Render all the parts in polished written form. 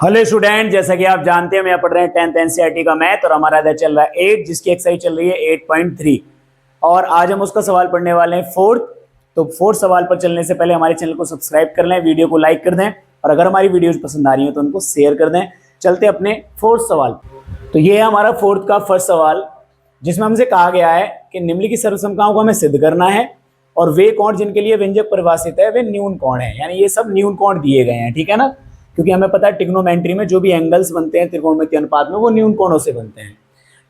Hello student, जैसा कि आप जानते हैं हम यहाँ पढ़ रहे हैं 10th एनसीईआरटी का मैथ और हमारा अध्याय चल रहा है 8 जिसकी एक्सरसाइज चल रही है 8.3 और आज हम उसका सवाल पढ़ने वाले हैं फोर्थ। तो फोर्थ सवाल पर चलने से पहले हमारे चैनल को सब्सक्राइब कर लें, वीडियो को लाइक कर दें और अगर हमारी वीडियोज पसंद आ रही है तो उनको शेयर कर दें। चलते अपने फोर्थ सवाल। तो ये है हमारा फोर्थ का फर्स्ट सवाल जिसमें हमसे कहा गया है कि निम्नलिखित सर्वसमताओं को हमें सिद्ध करना है और वे कोण जिनके लिए व्यंजक परिभाषित है वे न्यून कोण है, यानी ये सब न्यून कोण दिए गए हैं, ठीक है ना। क्योंकि हमें पता है ट्रिग्नोमेट्री में जो भी एंगल्स बनते हैं त्रिकोणमितीय अनुपात में वो न्यून कोणों से बनते हैं।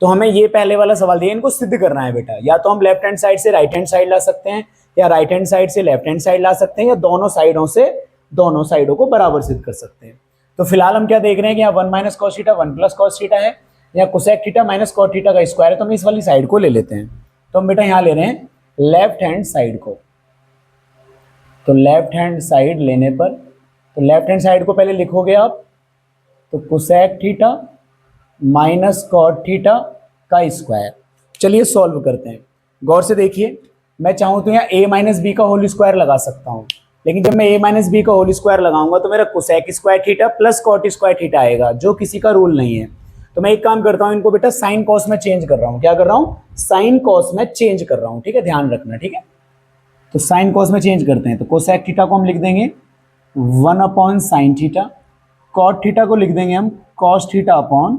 तो हमें ये पहले वाला सवाल दिया, इनको सिद्ध करना है बेटा। या तो हम लेफ्ट हैंड साइड से राइट हैंड साइड ला सकते हैं या राइट हैंड साइड से लेफ्ट हैंड साइड ला सकते हैं या दोनों साइडों से दोनों साइडों को बराबर सिद्ध कर सकते हैं। तो फिलहाल हम क्या देख रहे हैं कि यहाँ 1 minus cos theta 1 plus cos theta है, या cosec theta minus cot theta का स्क्वायर है। तो हम इस वाली साइड को ले लेते हैं। तो हम बेटा यहाँ ले रहे हैं लेफ्ट हैंड साइड को। तो लेफ्ट हैंड साइड लेने पर तो लेफ्ट हैंड साइड को पहले लिखोगे आप, तो cosec theta minus cot theta का स्क्वायर। चलिए सॉल्व करते हैं। गौर से देखिए, मैं चाहूँ तो यहाँ a माइनस बी का होल स्क्वायर लगा सकता हूँ, लेकिन जब मैं a माइनस बी का होल स्क्वायर लगाऊंगा तो मेरा cosec square theta plus cot square theta आएगा, जो किसी का रूल नहीं है। तो मैं एक काम करता हूँ, इनको बेटा साइन कॉस में चेंज कर रहा हूँ। क्या कर रहा हूँ? साइन कॉस में चेंज कर रहा हूँ, ठीक है, ध्यान रखना, ठीक है। तो साइन कॉस में चेंज करते हैं। तो कोसेक थीटा को हम लिख देंगे 1 upon sine theta, cot theta को लिख देंगे हम cos theta upon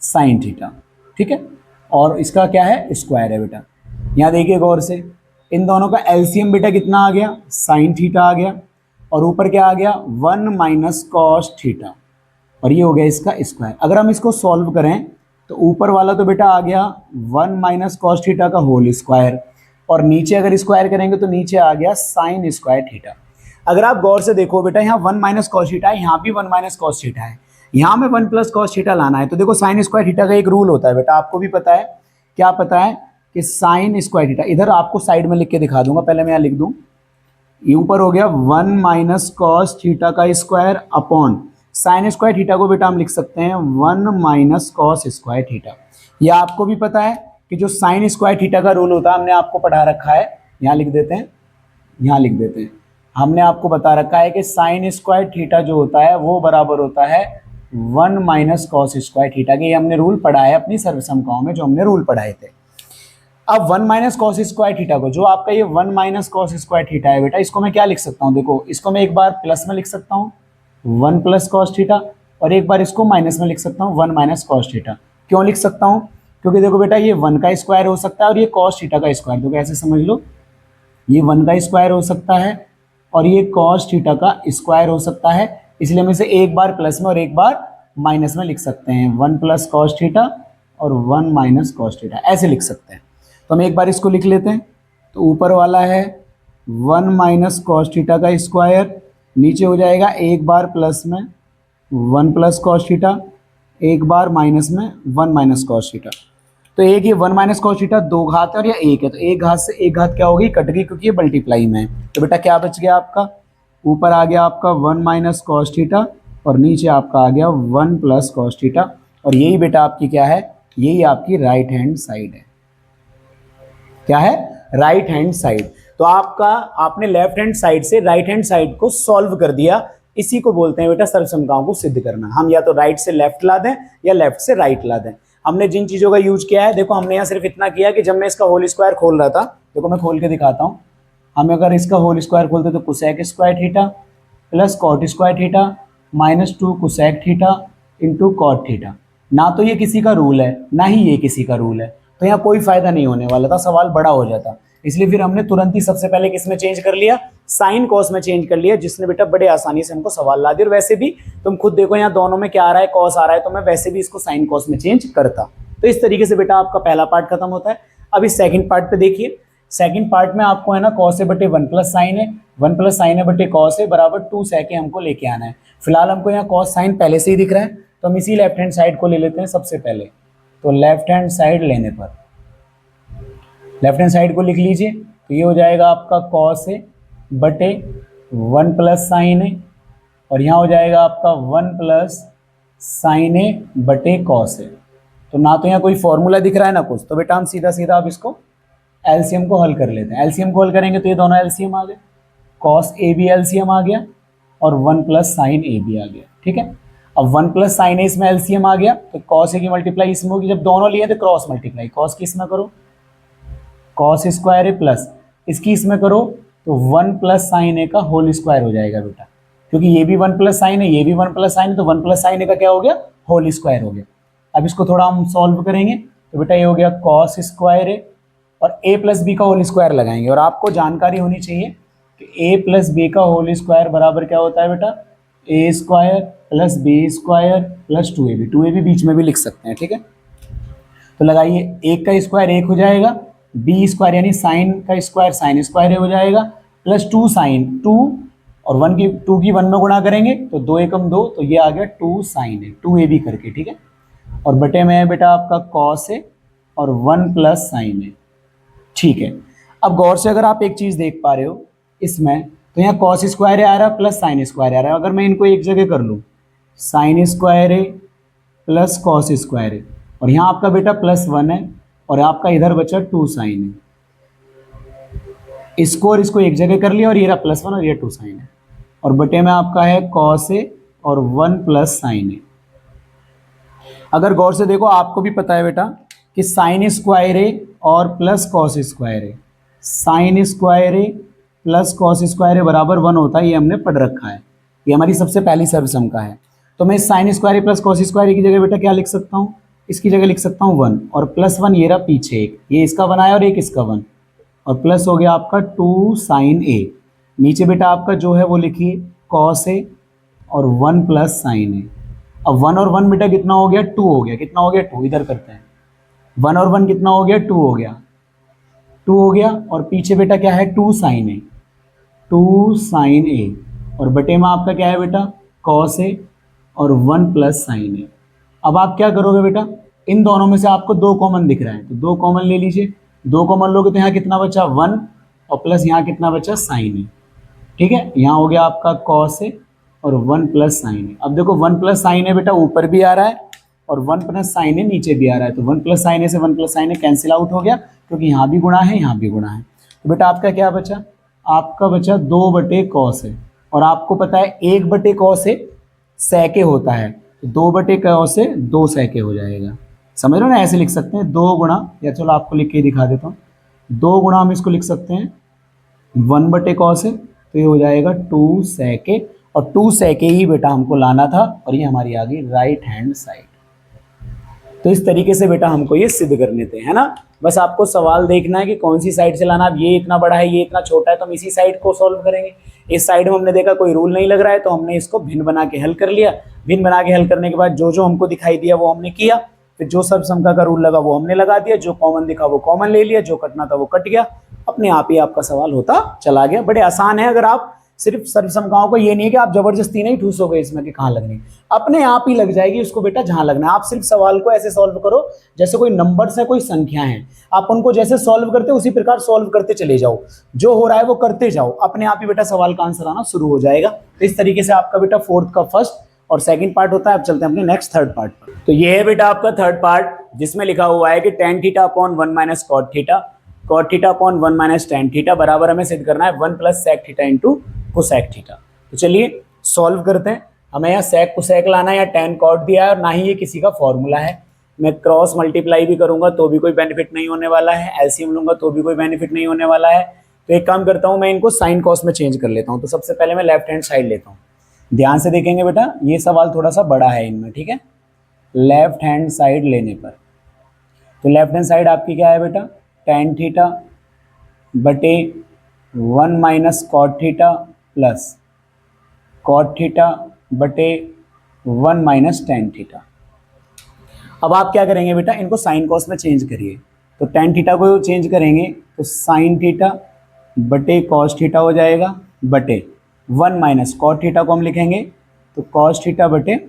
sine theta, ठीक है। और इसका क्या है? स्क्वायर है बेटा। यहाँ देखिए गौर से, इन दोनों का एलसीएम बेटा कितना आ गया? साइन थीटा आ गया और ऊपर क्या आ गया? 1 माइनस कॉस थीटा, और ये हो गया इसका स्क्वायर। अगर हम इसको सॉल्व करें तो ऊपर वाला तो बेटा आ गया 1 माइनस कॉस थीटा का होल स्क्वायर, और नीचे अगर स्क्वायर करेंगे तो नीचे आ गया साइन स्क्वायर थीटा। अगर आप गौर से देखो बेटा, यहाँ 1 माइनस कॉस थीटा है, यहाँ भी 1 माइनस कॉस थीटा है, यहाँ में 1 प्लस कॉस थीटा लाना है। तो देखो साइन स्क्वायर थीटा का एक रूल होता है बेटा, आपको भी पता है। क्या पता है? कि साइन स्क्वायर थीटा, इधर आपको साइड में लिख के दिखा दूंगा, पहले मैं यहाँ लिख दूँ। ये ऊपर हो गया 1 माइनस कॉस थीटा का square upon sine square theta को बेटा हम लिख सकते हैं 1 माइनस कॉस स्क्वायर थीटा। यह आपको भी पता है कि जो साइन स्क्वायर थीटा का रूल होता है हमने आपको पढ़ा रखा है। यहाँ लिख देते हैं, यहाँ लिख देते हैं। हमने आपको बता रखा है कि साइन स्क्वायर थीटा जो होता है वो बराबर होता है 1 माइनस कॉस स्क्वायर थीटा के। ये हमने रूल पढ़ा है अपनी सर्वसमताओं में, जो हमने रूल पढ़ाए थे। अब 1 माइनस कॉस स्क्वायर थीटा को, जो आपका ये 1 माइनस कॉस स्क्वायर थीटा है बेटा, इसको मैं क्या लिख सकता हूँ? देखो, इसको मैं एक बार प्लस में लिख सकता हूँ 1 प्लस कॉस थीटा, और एक बार इसको माइनस में लिख सकता हूँ 1 माइनस कॉस थीटा। क्यों लिख सकता हूँ? क्योंकि देखो बेटा, ये 1 का स्क्वायर हो सकता है और ये कॉस थीटा का स्क्वायर। तो कैसे समझ लो, ये 1 का स्क्वायर हो सकता है और ये कॉस थीटा का स्क्वायर हो सकता है, इसलिए हम इसे एक बार प्लस में और एक बार माइनस में लिख सकते हैं। 1 प्लस कॉस थीटा और 1 माइनस कॉस थीटा, ऐसे लिख सकते हैं। तो हम एक बार इसको लिख लेते हैं। तो ऊपर वाला है 1 माइनस कॉस थीटा का स्क्वायर, नीचे हो जाएगा एक बार प्लस में 1 प्लस कॉस थीटा, एक बार माइनस में 1 माइनस कॉस थीटा। तो एक ये 1 माइनस कॉस थीटा 2 घात है और ये 1 है, तो एक घात से एक घात क्या होगी? कट गई, क्योंकि ये मल्टीप्लाई में है। तो बेटा क्या बच गया आपका? ऊपर आ गया आपका 1 माइनस कॉस थीटा और नीचे आपका आ गया 1 प्लस कॉस थीटा, और यही बेटा आपकी क्या है? यही आपकी राइट हैंड साइड है। क्या है? Right hand side. तो आपका, आपने लेफ्ट हैंड साइड से राइट हैंड साइड को सॉल्व कर दिया। इसी को बोलते हैं बेटा सर्वसमताओं को सिद्ध करना। हम या तो राइट से लेफ्ट ला दें या लेफ्ट से राइट ला दें। हमने जिन चीजों का यूज किया है, देखो हमने यहाँ सिर्फ इतना किया कि जब मैं इसका होल स्क्वायर खोल रहा था, देखो मैं खोल के दिखाता हूँ। हम अगर इसका होल स्क्वायर खोलते तो cosec square theta plus cot square theta minus 2 cosec theta into cot theta. ना तो ये किसी का रूल है, ना ही ये किसी का रूल है, तो यहाँ कोई फायदा नहीं होने वाला था, सवाल बड़ा हो जाता। इसलिए फिर हमने तुरंत ही सबसे पहले किस में चेंज कर लिया? साइन कॉस में चेंज कर लिया, जिसने बेटा बड़े आसानी से हमको सवाल ला दिया। और वैसे भी तुम खुद देखो यहाँ दोनों में क्या आ रहा है? कॉस आ रहा है, तो मैं वैसे भी इसको साइन कॉस में चेंज करता। तो इस तरीके से बेटा आपका पहला पार्ट खत्म होता है। अब इस सेकंड पार्ट पे देखिए। सेकंड पार्ट में आपको है ना कॉस है बटे 1 प्लस साइन है, 1 प्लस साइन है बटे कॉस है बराबर 2 सेक हमको लेके आना है। फिलहाल हमको यहाँ कॉस साइन पहले से ही दिख रहा है, तो हम इसी लेफ्ट हैंड साइड को ले लेते हैं सबसे पहले। तो लेफ्ट हैंड साइड लेने पर लेफ्ट हैंड साइड को लिख लीजिए। तो ये हो जाएगा आपका कॉस है बटे 1 प्लस साइन है, और यहाँ हो जाएगा आपका 1 प्लस साइन है बटे कॉस है। तो ना तो यहाँ कोई फॉर्मूला दिख रहा है ना कुछ, तो बेटा हम सीधा सीधा अब इसको एलसीएम को हल कर लेते हैं। एलसीएम को हल करेंगे तो ये दोनों एलसीएम आ गए, कॉस ए बी एलसीएम आ गया और 1 प्लस साइन ए बी आ गया, ठीक है। अब 1 प्लस साइन ए इसमें एलसीएम आ गया, तो कॉस ए की मल्टीप्लाई इसमें होगी, जब दोनों लिए तो क्रॉस मल्टीप्लाई, कॉस की इसमें करो कॉस स्क्वायर ए प्लस इसकी इसमें करो तो 1 प्लस साइन ए का होल स्क्वायर हो जाएगा बेटा, क्योंकि ये भी 1 प्लस साइन है, ये भी 1 प्लस साइन है, तो 1 प्लस साइन ए का क्या हो गया, होल स्क्वायर हो गया। अब इसको थोड़ा हम सॉल्व करेंगे तो बेटा ये हो गया कॉस स्क्वायर ए और ए प्लस बी का होल स्क्वायर लगाएंगे, और आपको जानकारी होनी चाहिए कि ए प्लस बी का होल स्क्वायर बराबर क्या होता है बेटा, A square plus B square plus 2ab, 2ab बीच में भी लिख सकते हैं, ठीक है। तो लगाइए, एक का स्क्वायर एक हो जाएगा, बी स्क्वायर यानी साइन का स्क्वायर साइन स्क्वायर हो जाएगा, प्लस 2 साइन 2 और 1 की 2 की 1 में गुणा करेंगे तो 2 एकम 2, तो ये आ गया 2 साइन है 2ab करके, ठीक है। और बटे में है बेटा आपका कॉस है और 1 प्लस साइन है, ठीक है। अब गौर से अगर आप एक चीज़ देख पा रहे हो इसमें, तो यहाँ कॉस स्क्वायर आ रहा है प्लस साइन स्क्वायर आ रहा है, अगर मैं इनको एक जगह कर लूँ साइन स्क्वायर है प्लस कॉस स्क्वायर है, और यहाँ आपका बेटा प्लस 1 है और आपका इधर बचा 2 साइन है, इसको और इसको एक जगह कर लिया और ये रहा प्लस 1 और ये 2 साइन है, और बटे में आपका है कॉस है और 1 प्लस साइन है। अगर गौर से देखो आपको भी पता है बेटा कि साइन स्क्वायर है और प्लस कॉस स्क्वायर है, साइन स्क्वायर है प्लस कॉस स्क्वायर है बराबर 1 होता है, ये हमने पढ़ रखा है, ये हमारी सबसे पहली सर्वसम का है। तो मैं sine square plus cos square की जगह बेटा क्या लिख सकता हूँ, इसकी जगह लिख सकता हूँ 1 और प्लस 1 ये रहा पीछे एक, ये इसका बनाया और एक इसका 1, और प्लस हो गया आपका 2 साइन ए, नीचे बेटा आपका जो है वो लिखिए कॉस ए और 1 प्लस साइन ए। अब 1 और 1 बेटा कितना हो गया, 2 हो गया, कितना हो गया 2, इधर करते हैं 1 और 1 कितना हो गया 2 हो गया, 2 हो गया, और पीछे बेटा क्या है 2 साइन ए, 2 साइन ए, और बटे में आपका क्या है बेटा कॉस ए और 1 प्लस साइन ए। अब आप क्या करोगे बेटा, इन दोनों में से आपको 2 कॉमन दिख रहा है तो 2 कॉमन ले लीजिए, 2 कॉमन लोगे तो यहाँ कितना बचा 1 और प्लस यहाँ कितना बचा साइन ए, ठीक है। यहाँ हो गया आपका कॉस ए और 1 प्लस साइन ए। अब देखो 1 प्लस साइन ए बेटा ऊपर भी आ रहा है और 1 प्लस साइन ए नीचे भी आ रहा है, तो 1 प्लस साइन ए से 1 प्लस साइन ए कैंसिल आउट हो गया, क्योंकि यहाँ भी गुणा है यहाँ भी गुणा है। तो बेटा आपका क्या बचा, आपका बचा 2 बटे कॉस है, और आपको पता है 1 बटे कॉस है सैके होता है, तो 2 बटे कॉस से 2 सैके हो जाएगा, समझ रहे हो ना, ऐसे लिख सकते हैं 2 गुणा, या चलो आपको लिख के दिखा देता हूँ, 2 गुणा हम इसको लिख सकते हैं 1 बटे कॉस है, तो ये हो जाएगा 2 सैके, और 2 सैके ही बेटा हमको लाना था, और ये हमारी आ गई राइट हैंड साइड। तो इस तरीके से बेटा हमको ये सिद्ध करने थे, है ना। बस आपको सवाल देखना है कि कौन सी साइड से लाना। अब ये इतना बड़ा है ये इतना छोटा है, तो हम इसी साइड को सॉल्व करेंगे। इस साइड में हमने देखा कोई रूल नहीं लग रहा है, तो हमने इसको भिन्न बना के हल कर लिया। भिन्न बना के हल करने के बाद जो जो हमको दिखाई दिया वो हमने किया, फिर जो सब समका का रूल लगा वो हमने लगा दिया, जो कॉमन दिखा वो कॉमन ले लिया, जो कटना था वो कट गया, अपने आप ही आपका सवाल होता चला गया। बड़े आसान है, अगर आप सिर्फ सर्वसमकाओं को, ये नहीं है कि आप जबरदस्ती नहीं ठूसोगे इसमें कि कहाँ लगनी, अपने आप ही लग जाएगी उसको बेटा जहां लगना है। आप सिर्फ सवाल को ऐसे सॉल्व करो जैसे कोई नंबर्स है कोई संख्या है, आप उनको जैसे सॉल्व करते हो उसी प्रकार सॉल्व करते चले जाओ, जो हो रहा है वो करते जाओ, अपने आप ही बेटा सवाल का आंसर आना शुरू हो जाएगा। तो इस तरीके से आपका बेटा 4th का फर्स्ट और सेकंड पार्ट होता है। अब चलते हैं अपने नेक्स्ट थर्ड पार्ट पर। तो ये है बेटा आपका थर्ड पार्ट, जिसमें लिखा हुआ है कि tan theta upon 1 minus cot theta, cot theta upon 1 minus tan theta बराबर हमें सिद्ध करना है 1 plus sec theta into cosec theta. तो चलिए सॉल्व करते हैं। हमें यहाँ सेक कोसेक लाना है, या tan कॉट दिया है, और ना ही ये किसी का फॉर्मूला है। मैं क्रॉस मल्टीप्लाई भी करूंगा तो भी कोई बेनिफिट नहीं होने वाला है, एलसीएम लूंगा तो भी कोई बेनिफिट नहीं होने वाला है। तो एक काम करता हूँ, मैं इनको साइन कॉस में चेंज कर लेता हूँ। तो सबसे पहले मैं लेफ्ट हैंड साइड लेता हूँ। ध्यान से देखेंगे बेटा, ये सवाल थोड़ा सा बड़ा है इनमें, ठीक है। लेफ्ट हैंड साइड लेने पर, तो लेफ्ट हैंड साइड आपकी क्या है बेटा, tan थीटा बटे 1 minus cot theta plus cot theta बटे 1 माइनस tan थीटा। अब आप क्या करेंगे बेटा, इनको साइन कॉस में चेंज करिए। तो tan थीटा को चेंज करेंगे तो साइन थीटा बटे कॉस थीटा हो जाएगा, बटे 1 माइनस कॉट थीटा को हम लिखेंगे तो कॉस थीटा बटे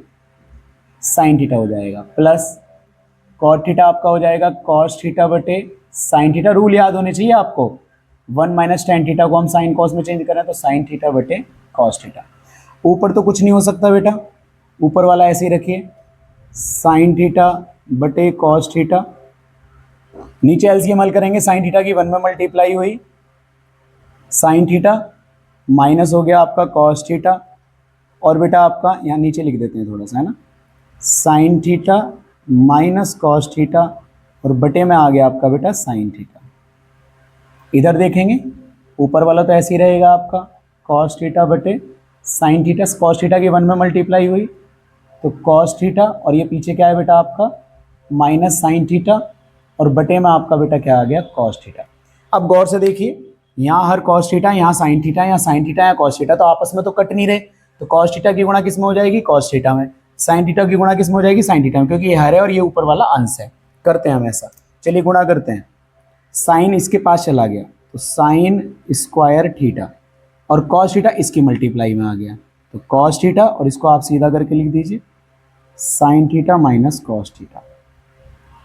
साइन थीटा हो जाएगा, प्लस कॉट थीटा आपका हो जाएगा कॉस थीटा बटे साइन थीटा। रूल याद होने चाहिए आपको, 1 माइनस tan थीटा को हम साइन कॉस में चेंज करें तो साइन थीटा बटे कॉस थीटा। ऊपर तो कुछ नहीं हो सकता बेटा, ऊपर वाला ऐसे ही रखिए, साइन थीटा बटे कॉस थीटा। नीचे एलसीएम हल करेंगे, साइन थीटा की 1 में मल्टीप्लाई हुई, साइन थीटा माइनस हो गया आपका कॉस थीटा और बेटा आपका यहाँ नीचे लिख देते हैं थोड़ा सा, है ना, sine theta minus cos theta और बटे में आ गया आपका बेटा साइन थीटा। इधर देखेंगे ऊपर वाला तो ऐसे ही रहेगा आपका कॉस थीटा बटे साइन थीटा, कॉस थीटा की 1 में मल्टीप्लाई हुई तो कॉस थीटा और ये पीछे क्या है बेटा आपका माइनस साइन थीटा और बटे में आपका बेटा क्या आ गया कॉस थीटा। अब गौर से देखिए यहाँ हर कॉस थीटा, यहाँ साइन थीटा, यहाँ साइन थीटा, यहाँ कॉस थीटा, तो आपस में तो कट नहीं रहे, तो कॉस थीटा की गुणा किस में हो जाएगी कॉस थीटा में, साइन थीटा की गुणा किस में हो जाएगी साइन थीटा में, क्योंकि ये हर है और ये ऊपर वाला अंश है। करते हैं हम ऐसा, चलिए गुणा करते हैं। साइन इसके पास चला गया तो साइन स्क्वायर थीटा और कॉस थीटा इसकी मल्टीप्लाई में आ गया तो कॉस थीटा और इसको आप सीधा करके लिख दीजिए sine theta minus cos theta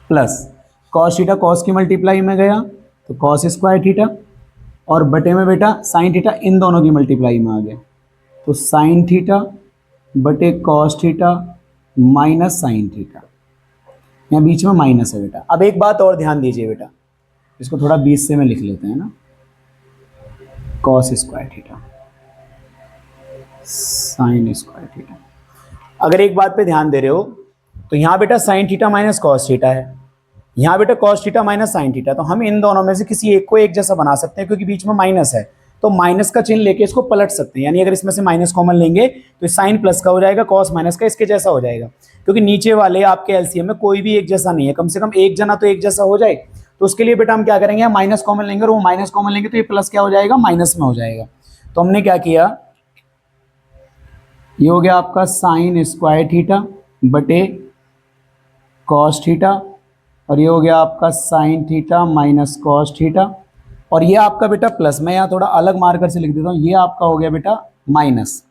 plus cos theta cos की मल्टीप्लाई में गया तो कॉस स्क्वायर थीटा और बटे में बेटा साइन थीटा इन दोनों की मल्टीप्लाई में आ गया तो साइन थीटा बटे cos theta minus sine theta, यहाँ बीच में माइनस है बेटा। अब एक बात और ध्यान दीजिए बेटा, इसको थोड़ा 20 से में लिख लेते हैं ना, cos square theta sine square theta. अगर एक बात पे ध्यान दे रहे हो तो यहाँ बेटा sine theta minus cos theta है, यहाँ बेटा cos theta minus sine theta, तो हम इन दोनों में से किसी एक को एक जैसा बना सकते हैं क्योंकि बीच में माइनस है, तो माइनस का चिन्ह लेके इसको पलट सकते हैं। यानी अगर इसमें से माइनस कॉमन लेंगे तो साइन प्लस का हो जाएगा, कॉस माइनस का इसके जैसा हो जाएगा, क्योंकि नीचे वाले आपके एलसीएम में कोई भी एक जैसा नहीं है, कम से कम एक जना तो एक जैसा हो जाए। तो उसके लिए बेटा हम क्या करेंगे, माइनस कॉमन लेंगे और वो माइनस कॉमन लेंगे तो ये प्लस क्या हो जाएगा माइनस में हो जाएगा। तो हमने क्या किया, ये हो गया आपका साइन स्क्वायर थीटा बटे कॉस थीटा और ये हो गया आपका sine theta minus cos theta और ये आपका बेटा प्लस, मैं यहाँ थोड़ा अलग मार्कर से लिख देता हूँ, ये आपका हो गया बेटा माइनस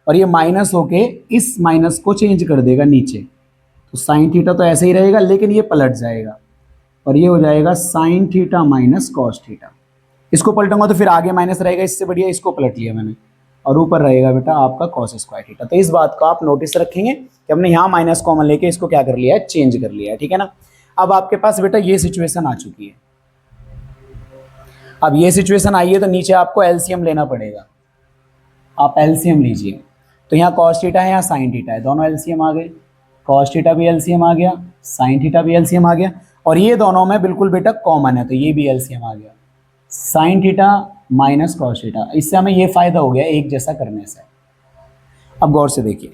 और ये माइनस होके इस माइनस को चेंज कर देगा नीचे, तो साइन थीटा तो ऐसे ही रहेगा लेकिन ये पलट जाएगा और ये हो जाएगा sine theta minus cos theta. इसको पलटूंगा तो फिर आगे माइनस रहेगा, इससे बढ़िया इसको पलट लिया मैंने और ऊपर रहेगा बेटा आपका कॉस स्क्वायर थीटा। तो इस बात को आप नोटिस रखेंगे कि हमने यहाँ माइनस कॉमन लेके इसको क्या कर लिया है, चेंज कर लिया है, ठीक है ना। अब आपके पास बेटा ये सिचुएशन आ चुकी है, अब ये सिचुएशन आई है तो नीचे आपको एलसीएम लेना पड़ेगा, आप एलसीएम लीजिए। तो यहाँ कॉस थीटा है, यहाँ साइन थीटा है, दोनों एलसीएम आ गए, कॉस थीटा भी एलसीएम आ गया, साइन थीटा भी एलसीएम आ गया और ये दोनों में बिल्कुल बेटा कॉमन है तो ये भी एलसीएम आ गया, sine theta minus cos theta. इससे हमें ये फायदा हो गया एक जैसा करने से। अब गौर से देखिए,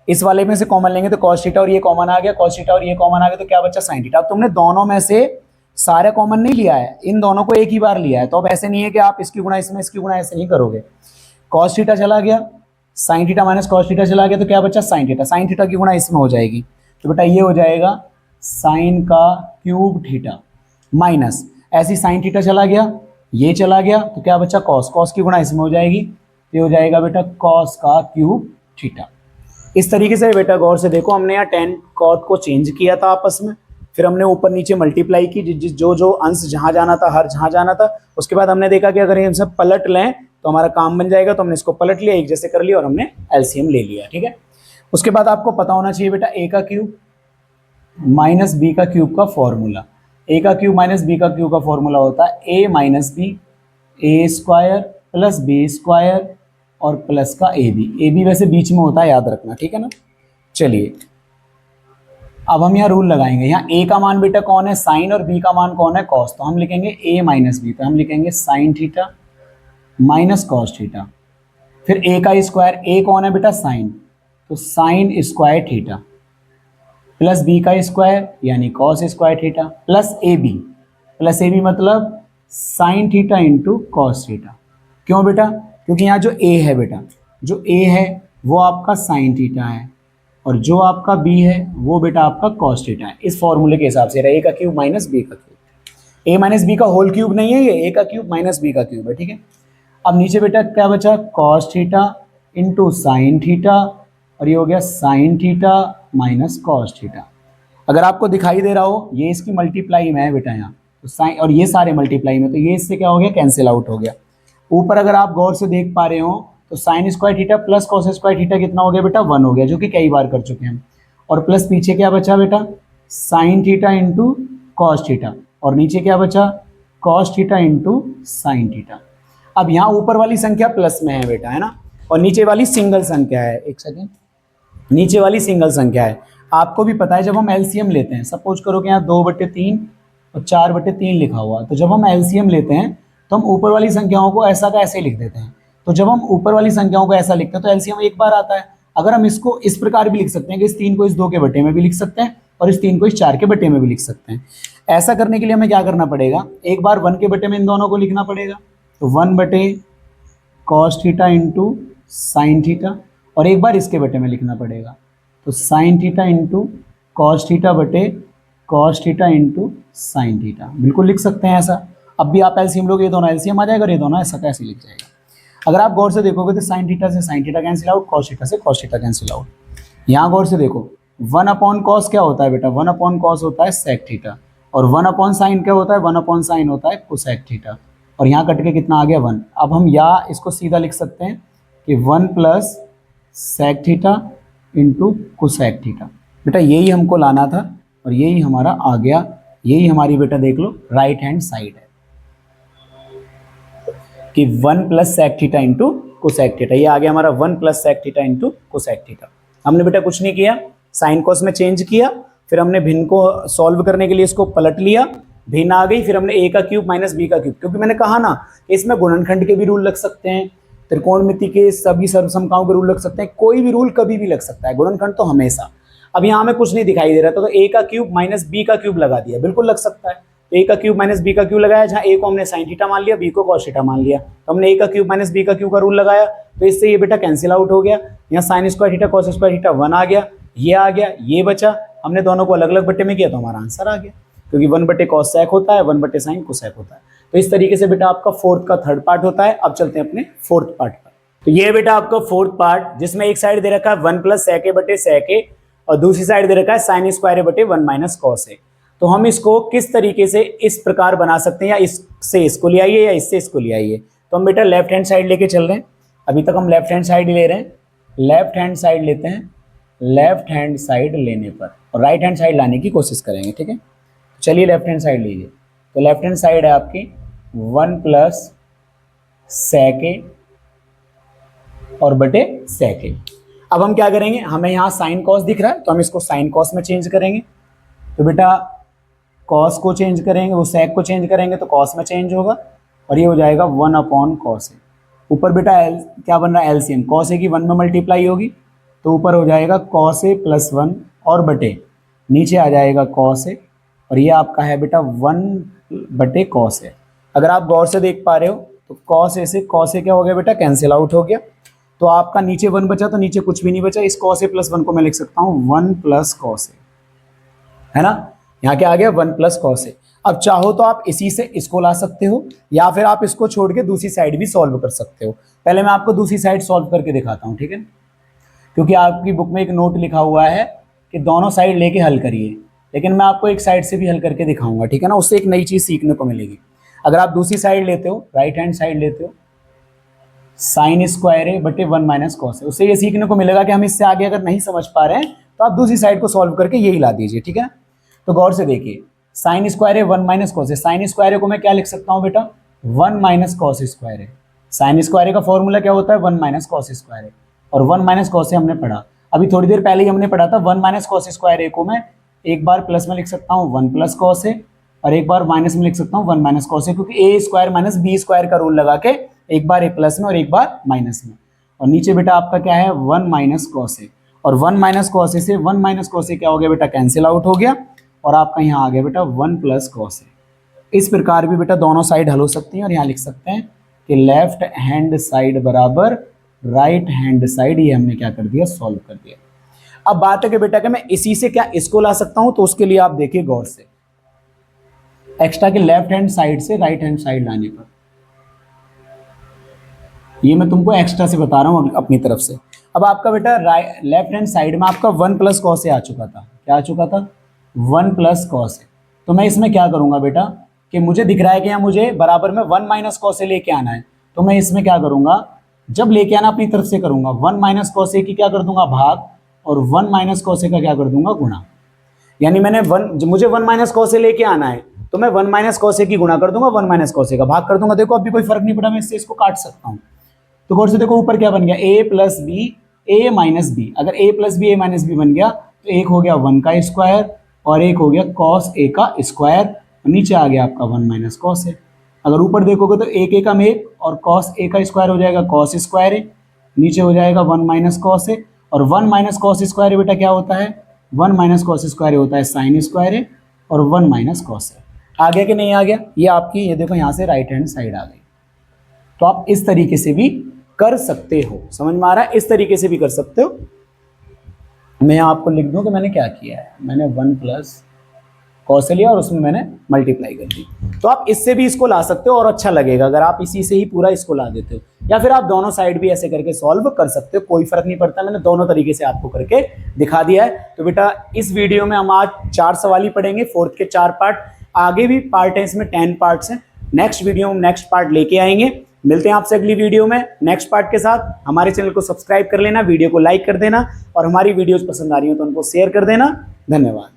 इस वाले में से कॉमन लेंगे तो कॉस थीटा और ये कॉमन आ गया, कॉस थीटा और ये कॉमन आ गया तो क्या बचा साइन थीटा। अब तुमने दोनों में से सारा कॉमन नहीं लिया है, इन दोनों को एक ही बार लिया है, तो अब ऐसे नहीं है कि आप इसकी गुणा इसमें इसकी गुणा ऐसे नहीं करोगे। कॉस थीटा चला गया, sine theta minus cos theta चला गया तो क्या बचा साइन थीटा, साइन थीटा की गुणा इसमें हो जाएगी तो बेटा ये हो जाएगा साइन का क्यूब थीटा माइनस ऐसी साइन थीटा चला गया, ये चला गया तो क्या बचा कॉस, कॉस की गुणा इसमें हो जाएगी, ये हो जाएगा बेटा कॉस का क्यूब थीटा। इस तरीके से बेटा गौर से देखो, हमने यहाँ टेन कॉट को चेंज किया था आपस में, फिर हमने ऊपर नीचे मल्टीप्लाई की, जो जो अंश जहाँ जाना था हर जहाँ जाना था, उसके बाद हमने देखा कि अगर हम सब पलट लें तो हमारा काम बन जाएगा, तो हमने इसको पलट लिया, एक जैसे कर लिया और हमने एलसीएम ले लिया, ठीक है। उसके बाद आपको पता होना चाहिए बेटा ए का क्यूब माइनस बी का क्यूब का फॉर्मूला। ए का क्यूब माइनस बी का क्यूब का फॉर्मूला होता है ए माइनस बी, ए स्क्वायर प्लस बी स्क्वायर और प्लस का ए बी वैसे बीच में होता है, याद रखना, ठीक है ना। चलिए अब हम यहाँ रूल लगाएंगे, यहाँ ए का मान बेटा कौन है साइन और बी का मान कौन है कॉस, तो हम लिखेंगे ए माइनस बी, तो हम लिखेंगे sine theta minus cos theta. फिर ए का स्क्वायर, ए कौन है बेटा साइन, तो sine square theta plus B का स्क्वायर यानी cos square theta plus A B मतलब sine theta into cos theta. क्यों बेटा, क्योंकि यहाँ जो ए है बेटा, जो ए है वो आपका साइन थीटा है और जो आपका बी है वो बेटा आपका कॉस थीटा है। इस फॉर्मूले के हिसाब से ए का क्यूब माइनस बी का क्यूब, ए माइनस बी का होल क्यूब नहीं है, ये ए का क्यूब माइनस बी का क्यूब है, ठीक है। अब नीचे बेटा क्या बचा, cos theta into sine theta और ये हो गया sine theta minus cos theta. अगर आपको दिखाई दे रहा हो ये इसकी मल्टीप्लाई में है बेटा यहाँ, तो साइन और ये सारे मल्टीप्लाई में, तो ये इससे क्या हो गया कैंसिल आउट हो गया। ऊपर अगर आप गौर से देख पा रहे हो तो sine square theta plus cos square theta कितना हो गया बेटा 1 हो गया, जो कि कई बार कर चुके हैं हम। और प्लस पीछे क्या बचा बेटा sign theta into cos theta और नीचे क्या बचा cos theta into sine theta. अब यहाँ ऊपर वाली संख्या प्लस में है बेटा, है ना, और नीचे वाली सिंगल संख्या है। एक सेकेंड, नीचे वाली सिंगल संख्या है। आपको भी पता है जब हम एलसीएम लेते हैं, सपोज करो कि यहाँ 2/3 और 4/3 लिखा हुआ, तो जब हम एलसीएम लेते हैं तो हम ऊपर वाली संख्याओं को ऐसा का ऐसे ही लिख देते हैं। तो जब हम ऊपर वाली संख्याओं को ऐसा लिखते हैं तो एलसीएम एक बार आता है। अगर हम इसको इस प्रकार भी लिख सकते हैं कि इस 3 को इस 2 के बटे में भी लिख सकते हैं और इस 3 को इस 4 के बटे में भी लिख सकते हैं। ऐसा करने के लिए हमें क्या करना पड़ेगा, एक बार 1 के बटे में इन दोनों को लिखना पड़ेगा, तो 1/cos theta into sine theta, और एक बार इसके बटे में लिखना पड़ेगा, तो sine theta into cos theta बटे cos theta into sine theta. बिल्कुल लिख सकते हैं ऐसा। अब भी आप एलसीएम लोग, ये दोनों एलसीएम आ जाएगा और ये दोनों ऐसा कैसे लिख जाएगा। अगर आप गौर से देखोगे तो साइन थीटा से sine theta cancel out, cos theta से कॉस थीटा कैंसिल आउट। यहाँ गौर से देखो, 1/cos क्या होता है बेटा, 1/cos होता है सेक थीटा, और 1/sin क्या होता है, 1/sin होता है कोसेक थीटा, और यहाँ कट के कितना आ गया 1। अब हम या इसको सीधा लिख सकते हैं कि 1 + sec theta into cosec theta. बेटा यही हमको लाना था और यही हमारा आ गया। यही हमारी बेटा देख लो राइट हैंड साइड है कि 1 + sec theta into cosec theta. ये आ गया हमारा 1 + sec theta into cosec theta. हमने बेटा कुछ नहीं किया, साइन कॉस में चेंज किया, फिर हमने भिन्न को सॉल्व करने के लिए इसको पलट लिया, भिन्न आ गई, फिर हमने a का क्यूब माइनस b का क्यूब, क्योंकि मैंने कहा ना कि इसमें गुणनखंड के भी रूल लग सकते हैं, त्रिकोणमिति के सभी सर्वसमताओं के रूल लग सकते हैं, कोई भी रूल कभी भी लग सकता है, गुणनखंड तो हमेशा। अब यहाँ हमें कुछ नहीं दिखाई दे रहा था तो a का क्यूब माइनस b का क्यूब लगा दिया, बिल्कुल लग सकता है। तो a का क्यूब माइनस b का क्यूब लगाया, जहाँ a को हमने साइन थीटा मान लिया, b को कॉस थीटा मान लिया, तो हमने a का क्यूब माइनस b का क्यूब का रूल लगाया, तो इससे ये बेटा कैंसिल आउट हो गया। यहाँ sign square theta cos square theta 1 आ गया, ये आ गया, ये बचा। हमने दोनों को अलग अलग बट्टे में किया तो हमारा आंसर आ गया, क्योंकि 1/cos सेक होता है, 1/sin कोसेक होता है। तो इस तरीके से बेटा आपका फोर्थ का थर्ड पार्ट होता है। अब चलते हैं अपने फोर्थ पार्ट पर। तो ये बेटा आपका फोर्थ पार्ट, जिसमें एक साइड दे रखा है 1 + sec a बटे sec a और दूसरी साइड दे रखा है sin स्क्वायर a बटे 1 - cos a। तो हम इसको किस तरीके से इस प्रकार बना सकते हैं, या इससे इसको ले आइए या इससे इसको ले आइए। तो हम बेटा लेफ्ट हैंड साइड लेके चल रहे हैं, अभी तक हम लेफ्ट हैंड साइड ले रहे हैं, लेफ्ट हैंड साइड लेते हैं, लेफ्ट हैंड साइड लेने पर और राइट हैंड साइड लाने की कोशिश करेंगे, ठीक है। चलिए लेफ्ट हैंड साइड लीजिए। तो लेफ्ट हैंड साइड है आपकी 1 + sec a और बटे sec a। अब हम क्या करेंगे, हमें यहाँ साइन कॉस दिख रहा है तो हम इसको साइन कॉस में चेंज करेंगे। तो बेटा कॉस को चेंज करेंगे, वो sec को चेंज करेंगे तो कॉस में चेंज होगा और ये हो जाएगा 1/cos a। ऊपर बेटा क्या बन रहा है, एलसीएम, cos a की 1 में मल्टीप्लाई होगी तो ऊपर हो जाएगा cos a + 1 और बटे नीचे आ जाएगा cos a, और ये आपका है बेटा 1/cos a। अगर आप गौर से देख पा रहे हो तो cos a से cos a क्या हो गया बेटा, कैंसिल आउट हो गया। तो आपका नीचे 1 बचा तो नीचे कुछ भी नहीं बचा, इस cos a + 1 को मैं लिख सकता हूँ 1 + cos a, है ना। यहाँ क्या आ गया 1 + cos a। अब चाहो तो आप इसी से इसको ला सकते हो या फिर आप इसको छोड़ के दूसरी साइड भी सॉल्व कर सकते हो। पहले मैं आपको दूसरी साइड सॉल्व करके दिखाता हूँ, ठीक है, क्योंकि आपकी बुक में एक नोट लिखा हुआ है कि दोनों साइड लेके हल करिए, लेकिन मैं आपको एक साइड से भी हल करके दिखाऊंगा, ठीक है ना। उससे एक नई चीज सीखने को मिलेगी। अगर आप दूसरी साइड लेते हो, राइट हैंड साइड लेते हो, sin स्क्वायर a बटे 1 - cos a, उससे ये सीखने को मिलेगा कि हम इससे आगे अगर नहीं समझ पा रहे हैं तो आप दूसरी साइड को सॉल्व करके यही ला दीजिए, ठीक है। तो गौर से देखिए, sin square a 1 - cos a, sin square a को मैं क्या लिख सकता हूँ बेटा, 1 - cos square a। sin square a का फॉर्मूला क्या होता है, 1 - cos स्क्वायर a, और 1 - cos a हमने पढ़ा, अभी थोड़ी देर पहले ही हमने पढ़ा था। 1 - cos स्क्वायर a को मैं एक बार प्लस में लिख सकता हूँ 1 + cos a, और एक बार माइनस में लिख सकता हूँ 1 - cos a, क्योंकि a square minus b square का रूल लगा के एक बार a प्लस में और एक बार माइनस में। और नीचे बेटा आपका क्या है 1 - cos a, और 1 - cos a से 1 - cos a क्या हो गया बेटा, कैंसिल आउट हो गया, और आपका यहाँ आ गया बेटा 1 + cos a। इस प्रकार भी बेटा दोनों साइड हल हो सकती हैं, और यहाँ लिख सकते हैं कि लेफ्ट हैंड साइड बराबर राइट हैंड साइड, ये हमने क्या कर दिया, सॉल्व कर दिया। अब बात है कि बेटा कि मैं इसी से क्या इसको ला सकता हूं, तो उसके लिए आप देखिए गौर से, एक्स्ट्रा के लेफ्ट हैंड साइड से राइट हैंड साइड लाने पर, ये मैं तुमको एक्स्ट्रा से बता रहा हूं अपनी तरफ से। अब आपका बेटा लेफ्ट हैंड साइड में आपका 1 + cos a आ चुका था, क्या आ चुका था, 1 + cos a। तो मैं इसमें क्या करूंगा बेटा कि मुझे दिख रहा है कि यहाँ मुझे बराबर में 1 - cos a लेके आना है, तो मैं इसमें क्या करूंगा, जब लेके आना अपनी तरफ से करूंगा, 1 - cos a की क्या कर दूंगा भाग, और 1 - cos a का क्या कर दूंगा गुणा। यानी मैंने मुझे 1 - cos a लेके आना है तो मैं 1 - cos a की गुणा कर दूंगा, 1 - cos a का भाग कर दूंगा। देखो अभी कोई फर्क नहीं पड़ा, मैं इससे इसको काट सकता हूँ। तो गौर से देखो ऊपर क्या बन गया, a plus b a minus b. अगर a plus b a minus b बन गया तो एक हो गया 1 का स्क्वायर और एक हो गया कॉस ए का स्क्वायर, नीचे आ गया आपका 1 माइनस कॉस ए। अगर ऊपर देखोगे तो एक एकम एक और कॉस ए का स्क्वायर हो जाएगा कॉस स्क्वायर ए, नीचे हो जाएगा 1 माइनस कॉस ए। और 1 माइनस कॉस स्क्वायर बेटा क्या होता है, 1 माइनस कॉस स्क्वायर होता है साइन स्क्वायर ए और 1 माइनस कॉस ए। आ गया कि नहीं आ गया, ये आपकी ये देखो यहाँ से राइट हैंड साइड आ गई। तो आप इस तरीके से भी कर सकते हो, समझ में आ रहा है, इस तरीके से भी कर सकते हो। मैं आपको लिख दूं कि मैंने क्या किया है, मैंने 1 प्लस कॉस लिया और उसमें मैंने मल्टीप्लाई कर दी। तो आप इससे भी इसको ला सकते हो और अच्छा लगेगा अगर आप इसी से ही पूरा इसको ला देते हो, या फिर आप दोनों साइड भी ऐसे करके सॉल्व कर सकते हो, कोई फर्क नहीं पड़ता। मैंने दोनों तरीके से आपको करके दिखा दिया है। तो बेटा इस वीडियो में हम आज 4 सवाल ही पढ़ेंगे, 4th के 4 पार्ट, आगे भी पार्ट है इसमें 10 पार्ट्स हैं। नेक्स्ट वीडियो में नेक्स्ट पार्ट लेके आएंगे। मिलते हैं आपसे अगली वीडियो में नेक्स्ट पार्ट के साथ। हमारे चैनल को सब्सक्राइब कर लेना, वीडियो को लाइक कर देना और हमारी वीडियोस पसंद आ रही हो तो उनको शेयर कर देना। धन्यवाद।